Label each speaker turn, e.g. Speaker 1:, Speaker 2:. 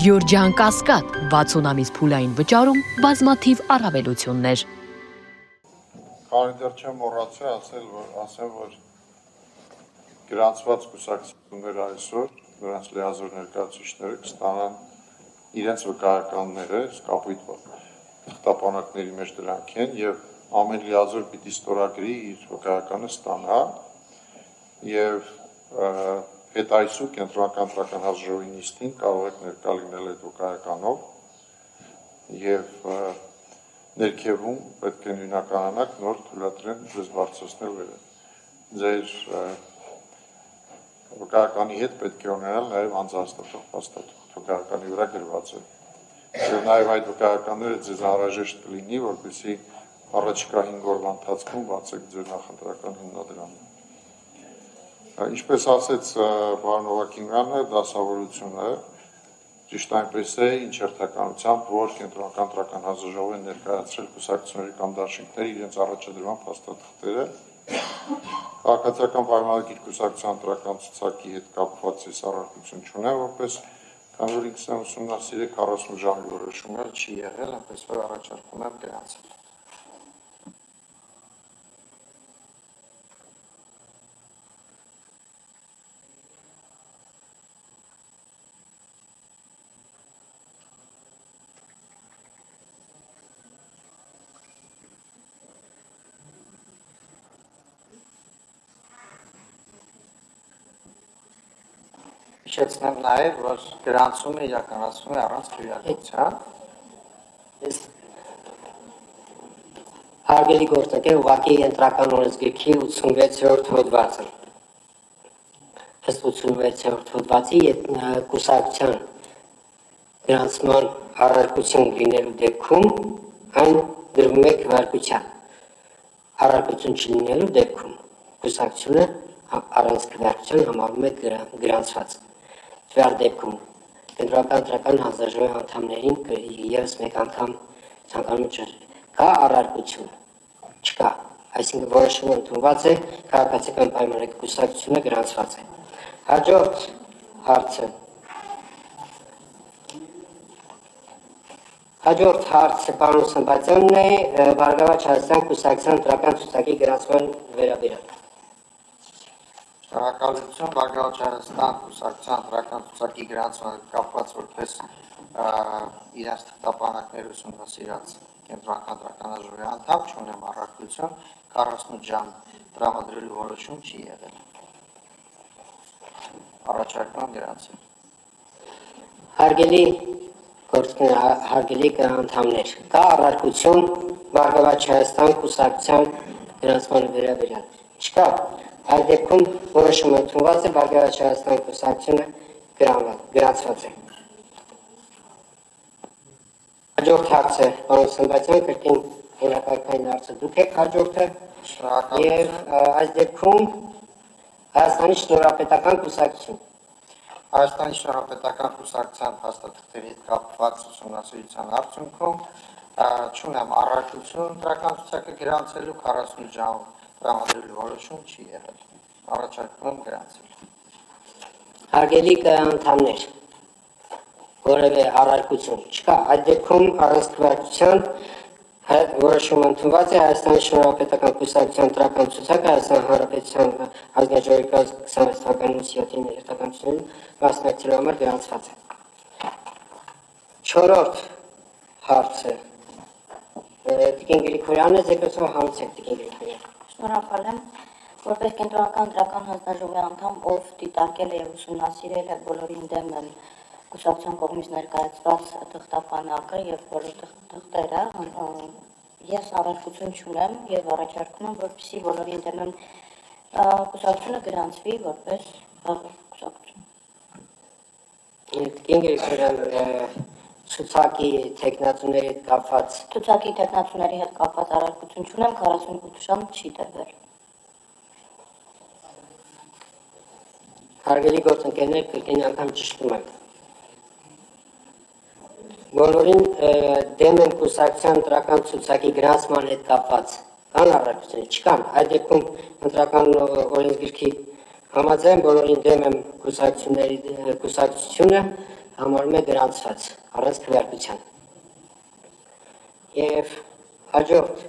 Speaker 1: Գյորջյան Կասկադ 60 ամիս փուլային վճարում բազմաթիվ առավելություններ։
Speaker 2: Քանի դեռ չեմ մոռացել ասեմ, որ գրանցված կուսակցությունները այսօր նրանց լիազոր ներկայացուցիչները կստանան իրենց վկայականները, կապույտ թղթապանակների մեջ դրանք են եւ ամեն լիազոր պիտի ստորագրի իր վկայականը ստանա եւ հետայսու կենտրոնական ընտրական հանձնաժողովի նիստին կարող եք ներկա լինել այդ վկայականով եւ ներքևում պետք է նույնականանակ նոր թույլատրեն ձեզ բարձրացնել վերը։ Ձեր վկայականի հետ պետք է ունենալ նաեւ անձնահաստատող փաստաթուղթ վկայականի վրա գրված է։ Եվ նաեւ այդ վկայականները ձեզ անհրաժեշտ կլինի, որպեսզի առաջիկա 5 օրվա ընթացքում բացեք ձեր նախընտրական հիմնադրամը։ Ինչպես ասեց պարոն Հովակիմյանը, դասավորությունը ճիշտ այնպես է, ինչ հերթականությամբ, որ կենտրոնական ընտրական հանձնաժողովը ներկայացրել կուսակցությունների կամ դաշինքների իրենց առաջադրման փաստաթղթերը, քաղաքացիական պայմանագիր կուսակցության ընտրական ցուցակի հետ կապված ես առարկություն չունեմ, որպես քանի որ ինքս եմ ուսումնասիրել 40 ժամի որոշումներ չի եղել, այնպես որ առաջարկում եմ գրանցել։ Հիշեցնեմ նաև, որ գրանցումը իրականացվում է առանց քվեարկության։
Speaker 3: Հարգելի գործընկեր, ուղղակի ընտրական օրենսգրքի 86-րդ հոդվածը։ Ըստ 86-րդ հոդվածի կուսակցության գրանցման առարկություն լինելու դեպքում այն դրվում է քվեարկության։ Առարկություն չլինելու դեպքում կուսակցությունը առանց քվեարկության համարվում է գրանցված։ Դրա դեպքում կենտրոնական ընտրական հանձնաժողովի անդամներին եւս մեկ անգամ ցանկանում եմ կա առարկություն, չկա, այսինքն որոշումը ընդունված է, քաղաքացիական պայմանագրի կուսակցությունը գրանցված է։ Հաջորդ հարցը պարոն Սմբատյանն է, Բարգավաճ Հայաստան կուսակցության ընտրական ցուցակի գրանցման վերաբերյալ։
Speaker 2: Շնորհակալություն Բարգավաճ Հայաստան կուսակցության ընտրական ցուցակի գրանցմանը կապված որպես իրենց թղթապանակներ ուսումնասիրած կենտրոնական ընտրական հանձնաժողովի անդամ չունեմ առարկություն, 48 ժամ տրամադրելու որոշում չի եղել։ Առաջարկում գրանցել։
Speaker 3: Հարգելի անդամներ, կա առարկություն Բարգավաճ Հայաստան կուսակցության գրանցման վերաբերյալ։ Չկա։ Այդ դեպքում որոշումը ընդունված է, Բարգավաճ Հայաստան կուսակցությունը գրանցված է։ Հաջորդ հարցը, պարոն Սմբատյան, կրկին օրակարգային հարցը դուք եք հաջորդը։ Եվ այս դեպքում Հայաստանի շնորհապետական կուսակցություն։
Speaker 2: Հայաստանի շնորհապետական կուսակցության փաստաթղթերի հետ կապված ուսումնասիրության արդյունքում չունեմ առարկություն ընտրական ցուցակը գրանցելու 48 ժամ տրամադրելու որոշում չի եղել։ Առաջարկում եմ գրանցել։
Speaker 3: Հարգելի անդամներ, որևէ առարկություն չկա, այդ դեպքում առանց քվեարկության որոշումը ընդունված է Հայաստանի շնորհապետական կուսակցության ընտրական ցուցակը Հայաստանի Հանրապետության Ազգաժողովի 26 թվականի 7-ի ներկայացուցիչներին մասնակցելու համար գրանցված է։ 4-րդ հարցը Տիկին Գրիգորյանը, զեկուցող հանցեք Տիկին Գրիգորյան։
Speaker 4: Շնորհակալ եմ, որպես կենտրոնական ընտրական հանձնաժողովի անդամ, ով դիտարկել է եւ ուսումնասիրել է բոլորին դեմ կուսակցության կողմից ներկայացված թղթապանակը եւ բոլոր թղթերը, ես առարկություն չունեմ եւ առաջարկում եմ, որպեսզի բոլորին դեմ կուսակցությունը գրանցվի որպես կուսակցություն։
Speaker 3: Տիկին Գրիգորյան, ցուցակի տեխնացուների հետ կապված առարկություն չունեմ, 48 ժամ չի տրվել։ Հարգելի գործընկերներ, կրկին անգամ ճշտում եմ։ Բոլորին դեմ են կուսակցության ընտրական ցուցակի գրանցման հետ կապված կան առարկություններ, չկան։ Այդ դեպքում ընտրական օրենսգրքի համաձայն բոլորին դեմ եմ կուսակցությունը համարում է գրանցված առանց քվեարկության։ Եվ հաջորդ